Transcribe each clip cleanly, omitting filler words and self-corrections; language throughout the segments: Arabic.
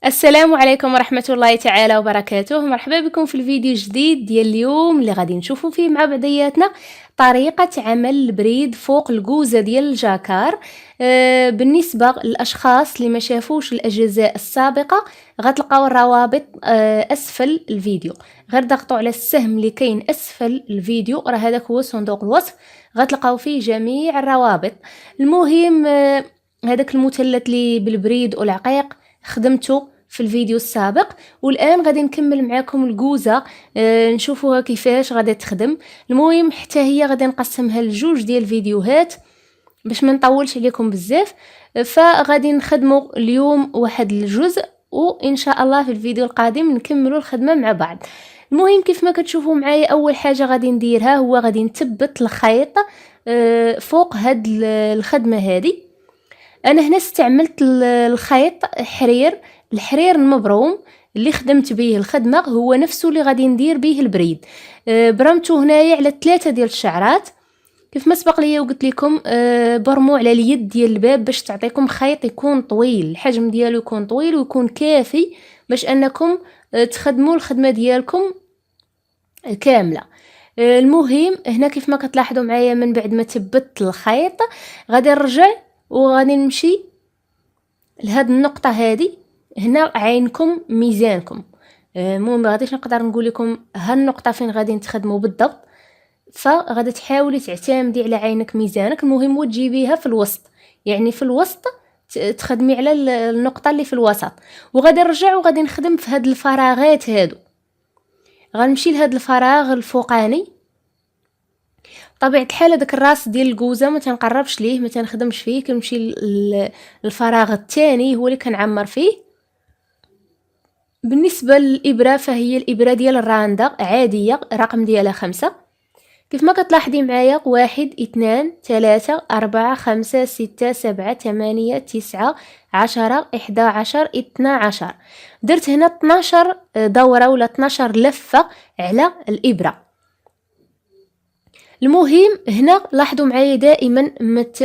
السلام عليكم ورحمة الله تعالى وبركاته. مرحبا بكم في الفيديو جديد ديال اليوم اللي غادي نشوفوا فيه مع بعضياتنا طريقة عمل البريد فوق الجوزة ديال الجاكار. بالنسبة للأشخاص اللي ما شافوش الأجزاء السابقة غتلقاو الروابط أسفل الفيديو، غير ضغطوا على السهم اللي كاين أسفل الفيديو، راه هذاك هو صندوق الوصف، غتلقاو فيه جميع الروابط. المهم هذاك المثلث اللي بالبريد والعقيق خدمته في الفيديو السابق، والان غادي نكمل معاكم الجوزة نشوفوها كيفاش غادي تخدم. المهم حتى هي غادي نقسمها لجوج ديال الفيديوهات باش ما نطولش عليكم بزاف، فغادي نخدموا اليوم واحد الجزء وان شاء الله في الفيديو القادم نكملوا الخدمه مع بعض. المهم كيف ما كتشوفوا معايا اول حاجه غادي نديرها هو غادي نثبت الخيط فوق هاد الخدمه هذه. انا هنا استعملت الخيط الحرير المبروم اللي خدمت به الخدمه، هو نفسه اللي غادي ندير به البريد. برمته هنايا على 3 ديال الشعرات كيف ما سبق ليا وقلت لكم. برموا على اليد ديال الباب باش تعطيكم خيط يكون طويل، الحجم ديالو يكون طويل ويكون كافي باش انكم تخدموا الخدمه ديالكم كامله. المهم هنا كيف ما كتلاحظوا معايا من بعد ما ثبت الخيط غادي نرجع وغادي نمشي لهاد النقطه هذه. هنا عينكم ميزانكم، المهم ما غاديش نقدر نقول لكم هالنقطه فين غادي نتخدموا بالضبط، فغادي تحاولي تعتمدي على عينك ميزانك. المهم وتجيبيها في الوسط، يعني في الوسط تخدمي على النقطه اللي في الوسط، وغادي نرجع وغادي نخدم في هاد الفراغات هادو. غنمشي لهاد الفراغ الفوقاني، طبيعه الحال هذاك الراس ديال الجوزه ما تنقربش ليه، ما تنخدمش فيه، كنمشي للفراغ الثاني هو اللي كنعمر فيه. بالنسبه للابره فهي الابره ديال الراندا عاديه، رقم ديالها 5. كيف ما كتلاحظي معايا 1 2 3 4 5 6 7 8 9 10 11 12. درت هنا 12 دورة ولا 12 لفة على الإبرة. المهم هنا لاحظوا معايا دائما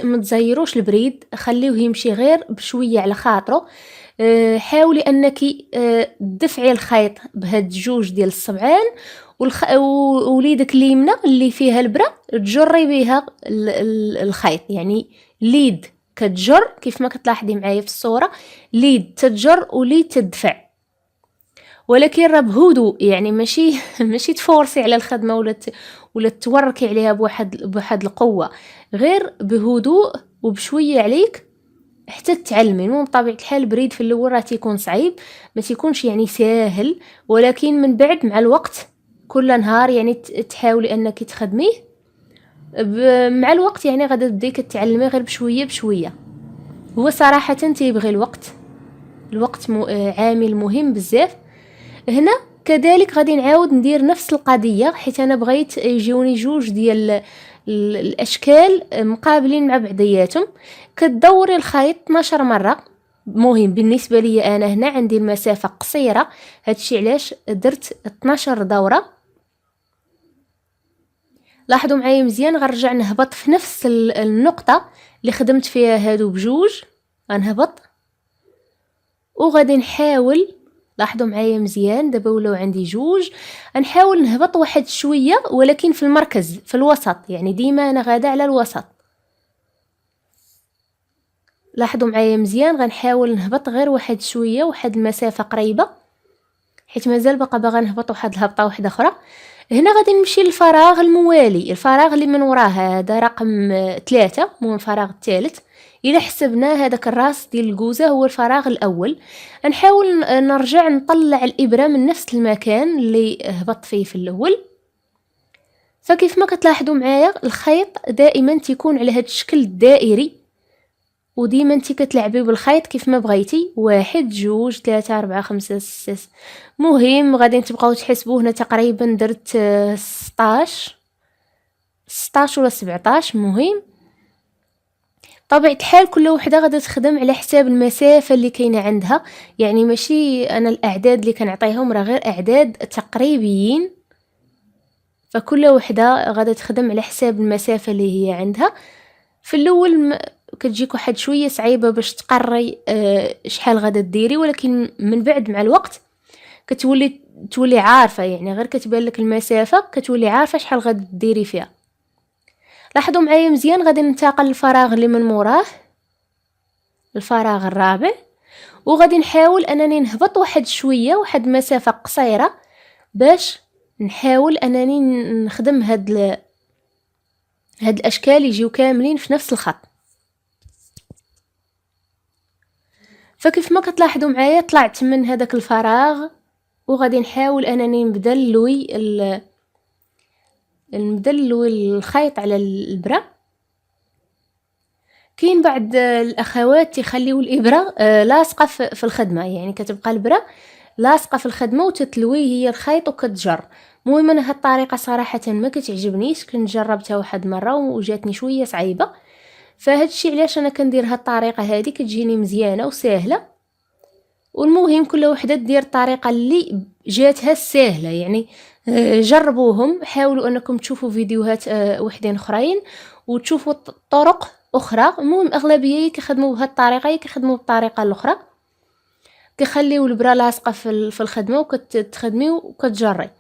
ما تزيروش البريد، خليوه يمشي غير بشوية على خاطره. حاولي انك تدفعي الخيط بهاد جوج ديال الصبعان، وليدك اليمنى اللي فيها البرة تجري بها الخيط، يعني ليد كتجر كيف ما كتلاحظي معايا في الصورة، ليد تتجر وليد تدفع، ولكن راه بهدوء، يعني ماشي تفورسي على الخدمه ولا توركي عليها بواحد القوه، غير بهدوء وبشويه عليك حتى تتعلمي. المهم بطبيعه الحال البريد في الاول راه تيكون صعيب، ما تيكونش يعني ساهل، ولكن من بعد مع الوقت كل نهار يعني تحاولي انك تخدميه مع الوقت، يعني غادي تبداي كتعلمي غير بشويه بشويه. هو صراحه تيبغي الوقت عامل مهم بزاف. هنا كذلك غادي نعاود ندير نفس القضيه، حيت انا بغيت يجيوني جوج ديال الاشكال مقابلين مع بعضياتهم. كتدوري الخيط 12 مره. مهم بالنسبه لي انا هنا عندي المسافه قصيره، هادشي علاش درت 12 دوره. لاحظوا معايا مزيان، غنرجع نهبط في نفس النقطه اللي خدمت فيها هادو بجوج، غنهبط وغادي نحاول. لاحظوا معايا مزيان دابا ولاو عندي جوج، غنحاول نهبط واحد شويه ولكن في المركز في الوسط، يعني ديما انا غاده على الوسط. لاحظوا معايا مزيان، غنحاول نهبط غير واحد شويه، واحد المسافه قريبه، حيت مازال باغا نهبط واحد الهبطه واحده اخرى. هنا غادي نمشي للفراغ الموالي، الفراغ اللي من وراه هذا رقم 3، مو الفراغ الثالث. إذا حسبنا هذاك الراس ديال الجوزة هو الفراغ الأول، نحاول نرجع نطلع الإبرة من نفس المكان اللي هبط فيه في الأول. فكيف ما كتلاحظوا معايا الخيط دائما تيكون على هذا الشكل الدائري، وديما انت كتلعبي بالخيط كيف ما بغيتي، 1 2 3 4 5 6. مهم غادي تبقاو تحسبوا. هنا تقريبا درت 16 ولا 17. مهم طبيعة الحال كل وحده غادي تخدم على حساب المسافه اللي كاينه عندها، يعني ماشي انا الاعداد اللي كنعطيهم راه غير اعداد تقريبيين، فكل وحده غادي تخدم على حساب المسافه اللي هي عندها. في الاول كتجيك واحد شويه صعيبه باش تقري شحال غادا ديري، ولكن من بعد مع الوقت تولي عارفه، يعني غير كتبان لك المسافه كتولي عارفه شحال غادا ديري فيها. لاحظوا معايا مزيان، غادي ننتقل للفراغ اللي من موراه، الفراغ الرابع، وغادي نحاول انني نهبط واحد شويه، واحد مسافه قصيره، باش نحاول انني نخدم هاد الاشكال يجيو كاملين في نفس الخط. فكيف ما كتلاحظوا معايا طلعت من هذاك الفراغ، وغادي نحاول انني نبدا نلوي الخيط على الابره. كاين بعض الاخوات تيخليو الابره لاصقه في الخدمه، يعني كتبقى الابره لاصقه في الخدمه وتتلوي هي الخيط وكتجر. المهم انا هاد الطريقه صراحه ما كتعجبنيش، كنت جربتها واحد مره وجاتني شويه صعيبه، فهاد الشيء علاش انا كندير هاد الطريقه هذه، كتجيني مزيانه وسهله. والمهم كل وحده دير الطريقه اللي جاتها سهله، يعني جربوهم، حاولوا انكم تشوفوا فيديوهات وحدين اخرين وتشوفوا طرق اخرى. المهم اغلبيه كيخدموا بهاد الطريقه، كيخدموا بالطريقه الاخرى، كيخليو البرا لاصقه في الخدمه وكتخدمي وكتجري.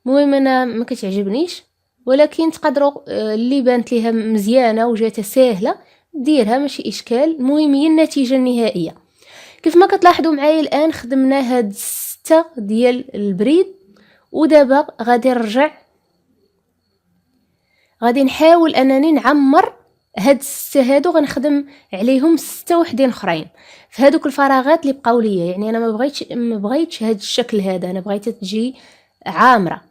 المهم انا ما كتعجبنيش، ولكن تقدروا اللي بانت ليها مزيانه وجاتها سهله ديرها، ماشي اشكال. المهم هي النتيجه النهائيه. كيف ما كتلاحظوا معايا الان خدمنا هاد 6 ديال البريد، ودابا غادي نحاول انني نعمر هاد 6 هادو، غنخدم عليهم 6 وحدين اخرين في هادوك الفراغات اللي بقاو ليا. يعني انا ما بغيتش هاد الشكل هذا، انا بغيتها تجي عامره.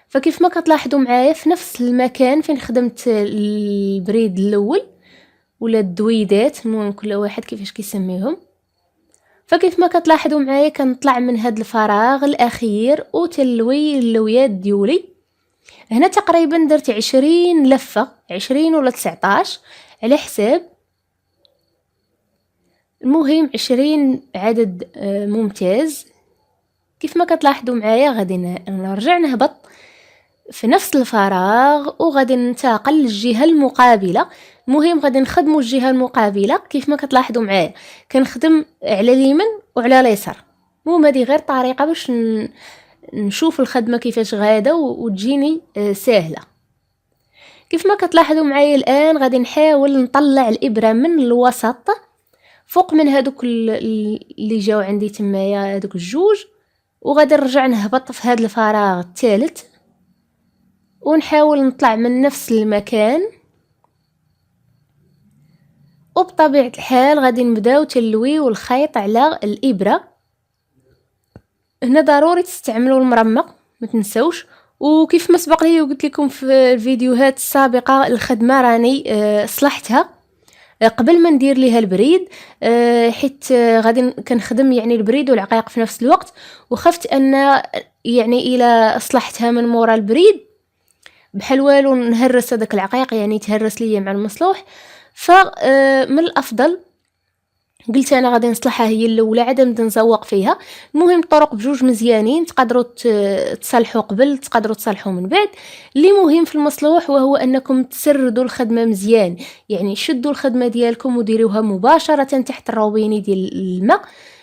فكيف ما كتلاحظوا معايا في نفس المكان فين خدمت البريد الاول ولا الدويدات، المهم كل واحد كيفاش كيسميهم. فكيف ما كتلاحظوا معايا كنطلع من هاد الفراغ الاخير وتلوي اللويات ديولي. هنا تقريبا درت 20 لفه، 20 ولا 19 على حساب. المهم 20 عدد ممتاز. كيف ما كتلاحظوا معايا غادي نرجع نهبط في نفس الفراغ وغادي ننتقل للجهه المقابله. المهم غادي نخدموا الجهه المقابله. كيف ما كتلاحظوا معايا كنخدم على اليمين وعلى اليسار. المهم هذه غير طريقه باش نشوف الخدمه كيفاش غاده وتجيني سهله. كيف ما كتلاحظوا معايا الان غادي نحاول نطلع الابره من الوسط فوق من هذوك اللي جاو عندي تمايا، هذوك الجوج، وغادي نرجع نهبط في هذا الفراغ الثالث ونحاول نطلع من نفس المكان. وبطبيعه الحال غادي نبداو تلويو الخيط على الابره. هنا ضروري تستعملوا المرمق ما تنسوش. وكيف ما سبق لي وقلت لكم في الفيديوهات السابقه، الخدمه راني صلحتها قبل ما ندير ليها البريد، حيت غادي كنخدم يعني البريد والعقيق في نفس الوقت، وخفت ان يعني الى اصلحتها من مورا البريد بحال والو نهرس هذاك العقيق، يعني تهرس ليا مع المصلوح. فمن الافضل قلت انا غادي نصلحها هي الاولى عاد نبدا نزوق فيها. المهم الطرق بجوج مزيانين، تقدروا تصلحوا قبل، تقدروا تصلحوا من بعد. اللي مهم في المصلوح وهو انكم تسردوا الخدمه مزيان، يعني شدوا الخدمه ديالكم وديروها مباشره تحت الروبيني ديال الماء،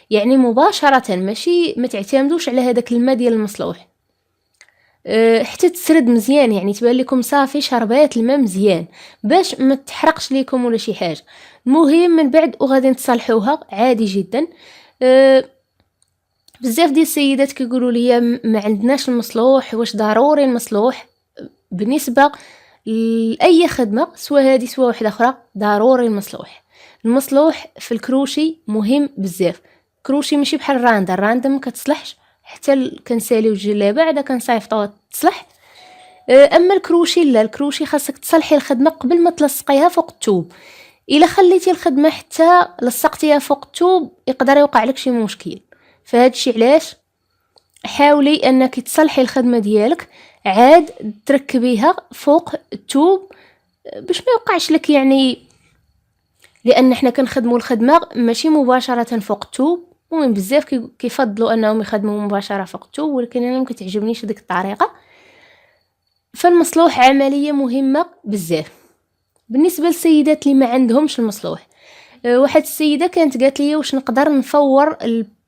يعني مباشره، ماشي ما تعتمدوش على هذاك الماء ديال المصلوح حتى تسرد مزيان، يعني تبان لكم صافي شربات الماء مزيان باش ما تحرقش ليكم ولا شي حاجه. المهم من بعد وغادي نصلحوها عادي جدا. بزاف ديال السيدات كيقولوا لي ما عندناش المصلوح، واش ضروري المصلوح؟ بالنسبه لاي خدمه سواء هذه سواء واحده اخرى ضروري المصلوح في الكروشي مهم بزاف. كروشي ماشي بحال الراندا ما كتصلحش حتى كنساليو الجلابه عاد كنصيفطوها تصلح. اما الكروشي لا، الكروشي خاصك تصلحي الخدمه قبل ما تلصقيها فوق الثوب. الا خليتي الخدمه حتى لصقتيها فوق الثوب يقدر يوقع لك شي مشكل. فهاد الشيء علاش حاولي انك تصلحي الخدمه ديالك عاد تركبيها فوق الثوب باش ما يوقعش لك، يعني لان احنا كنخدموا الخدمه ماشي مباشره فوق الثوب. المهم بزاف كيفضلوا انهم يخدموا مباشره فوق الثوب، ولكن انا ما كتعجبنيش ديك الطريقه. فالمصلوح عمليه مهمه بزاف. بالنسبه للسيدات اللي ما عندهمش المصلوح، واحد السيده كانت قالت لي واش نقدر نفور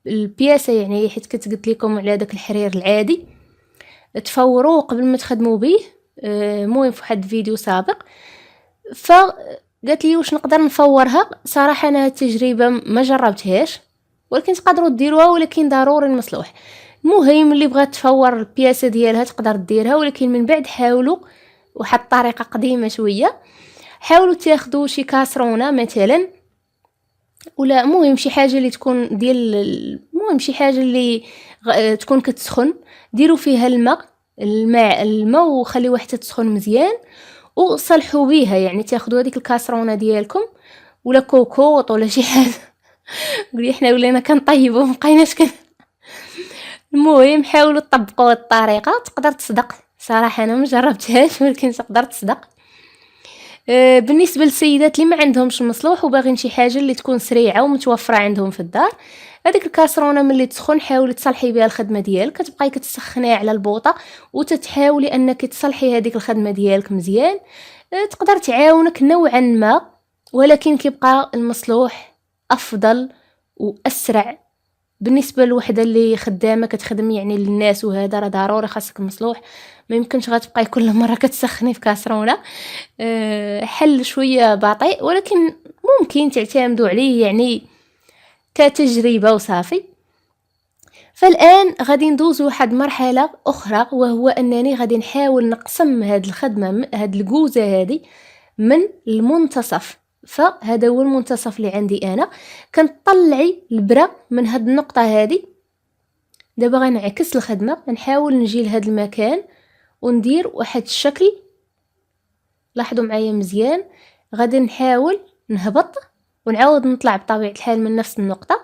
البياسه، يعني حيت كنت قلت لكم على داك الحرير العادي تفوروا قبل ما تخدموا به. المهم في واحد الفيديو سابق فقالت لي واش نقدر نفورها. صراحه انا التجربه ما جربتهاش، ولكن تقدروا ديروها، ولكن ضروري المصلوح. المهم اللي بغات تفور البياسه ديالها تقدر ديرها، ولكن من بعد حاولوا واحد الطريقه قديمه شويه. حاولوا تاخذوا شي كاسرونه مثلا، ولا المهم شي حاجه اللي تكون ديال المهم شي حاجه اللي تكون كتسخن، ديروا فيها الماء وخليوها حتى تسخن مزيان وصلحوا بيها. يعني تاخذوا هذيك الكاسرونه ديالكم ولا كوكوط ولا شي حاجه قولي احنا ولينا كنطيبوا مابقيناش المهم حاولوا تطبقوا الطريقه، تقدر تصدق. صراحه انا ما جربتهاش ولكن تقدر تصدق. بالنسبه للسيدات اللي ما عندهمش المصلوح وباغين شي حاجه اللي تكون سريعه ومتوفره عندهم في الدار، هذيك الكاسرونه ملي تسخن حاولي تصلحي بها الخدمه ديالك. كتبقاي كتسخنيها على البوطه وتتحاولي انك تصلحي هذيك الخدمه ديالك مزيان. تقدر تعاونك نوعا ما، ولكن كيبقى المصلوح افضل واسرع. بالنسبه لوحده اللي خدامه كتخدم يعني للناس وهذا راه ضروري خاصك المصلوح. ما يمكنش غتبقاي كل مره كتسخني في كاسرونه. حل شويه بطيء ولكن ممكن تعتمدوا عليه يعني كتجربه وصافي. فالان غادي ندوز واحد مرحله اخرى، وهو انني غادي نحاول نقسم هاد الخدمه هاد الكوزه هذه من المنتصف. فهذا هو المنتصف اللي عندي انا. كنطلعي البره من هاد النقطه هذه. دابا غنعكس الخدمه، نحاول نجي لهاد المكان وندير واحد الشكل. لاحظوا معايا مزيان، غادي نحاول نهبط ونعاود نطلع بطبيعه الحال من نفس النقطه.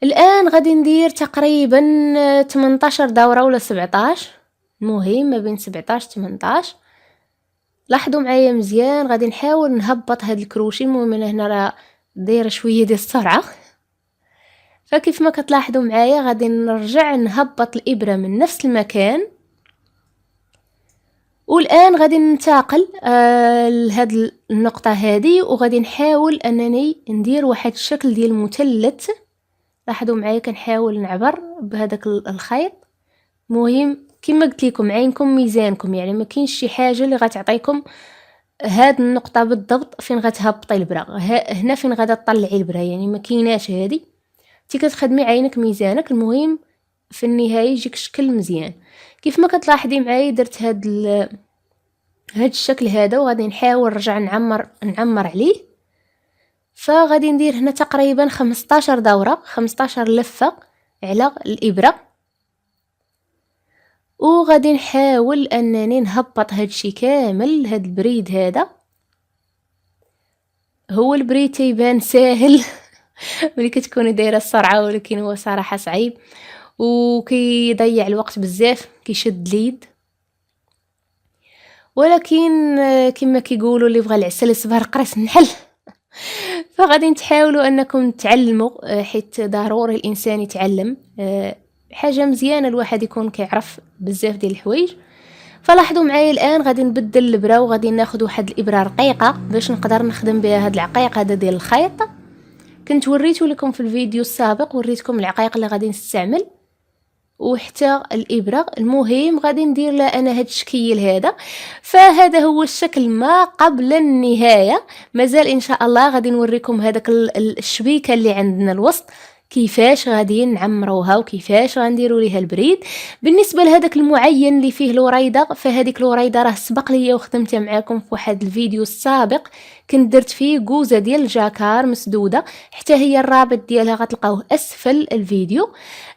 الان غادي ندير تقريبا 18 دوره ولا 17، المهم ما بين 17 18. لاحظوا معايا مزيان، غادي نحاول نهبط هاد الكروشي. المهم انا هنا راه دايره شويه ديال السرعه، فكيف ما كتلاحظوا معايا غادي نرجع نهبط الابره من نفس المكان. والان غادي ننتقل لهاد النقطه هذه، وغادي نحاول انني ندير واحد الشكل ديال مثلث. لاحظوا معايا كنحاول نعبر بهذاك الخيط. مهم كما قلت لكم عينكم ميزانكم، يعني ما كاينش شي حاجه اللي غتعطيكم هاد النقطه بالضبط فين غتهبطي البره، هنا فين غادا تطلعي البره، يعني ما كايناش هادي. انت كتخدمي عينك ميزانك، المهم في النهايه يجيك شكل مزيان. كيف ما كتلاحظي معايا درت هاد الشكل هذا، وغادي نحاول نرجع نعمر عليه. فغادي ندير هنا تقريبا 15 دوره، 15 لفه على الابره، وغادي نحاول انني نهبط هادشي كامل. هاد البريد هذا هو البريد تيبان ساهل ملي كتكوني دايره السرعه، ولكن هو صراحه صعيب وكيضيع الوقت بزاف، كيشد اليد. ولكن كما كيقولوا اللي بغى العسل يصبر قرص النحل فغادي تحاولوا انكم تعلموا، حيت ضروري الانسان يتعلم. حاجه مزيانه الواحد يكون كيعرف بزاف ديال الحوايج. فلاحظوا معايا الان غادي نبدل الابره، وغادي ناخذ واحد الابره رقيقه باش نقدر نخدم بها هاد العقيق هذا ديال الخيط. كنت وريته لكم في الفيديو السابق، وريتكم العقيق اللي غادي نستعمل وحتى الابره. المهم غادي ندير لها انا هاد الشكل هذا. فهذا هو الشكل ما قبل النهايه. مازال ان شاء الله غادي نوريكم هذاك الشبيكه اللي عندنا الوسط كيفاش غادي نعمروها وكيفاش غنديروا ليها البريد. بالنسبه لهذاك المعين اللي فيه الوريده، فهذيك الوريده راه سبق ليا وخدمتها معكم في واحد الفيديو السابق، كنت درت فيه كوزه ديال الجاكار مسدوده، حتى هي الرابط ديالها غتلقاوه اسفل الفيديو.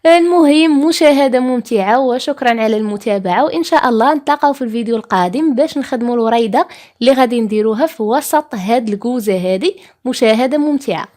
المهم مشاهده ممتعه وشكرا على المتابعه، وان شاء الله نتلاقاو في الفيديو القادم باش نخدموا الوريده اللي غادي نديروها في وسط هاد الكوزه هذه. مشاهده ممتعه.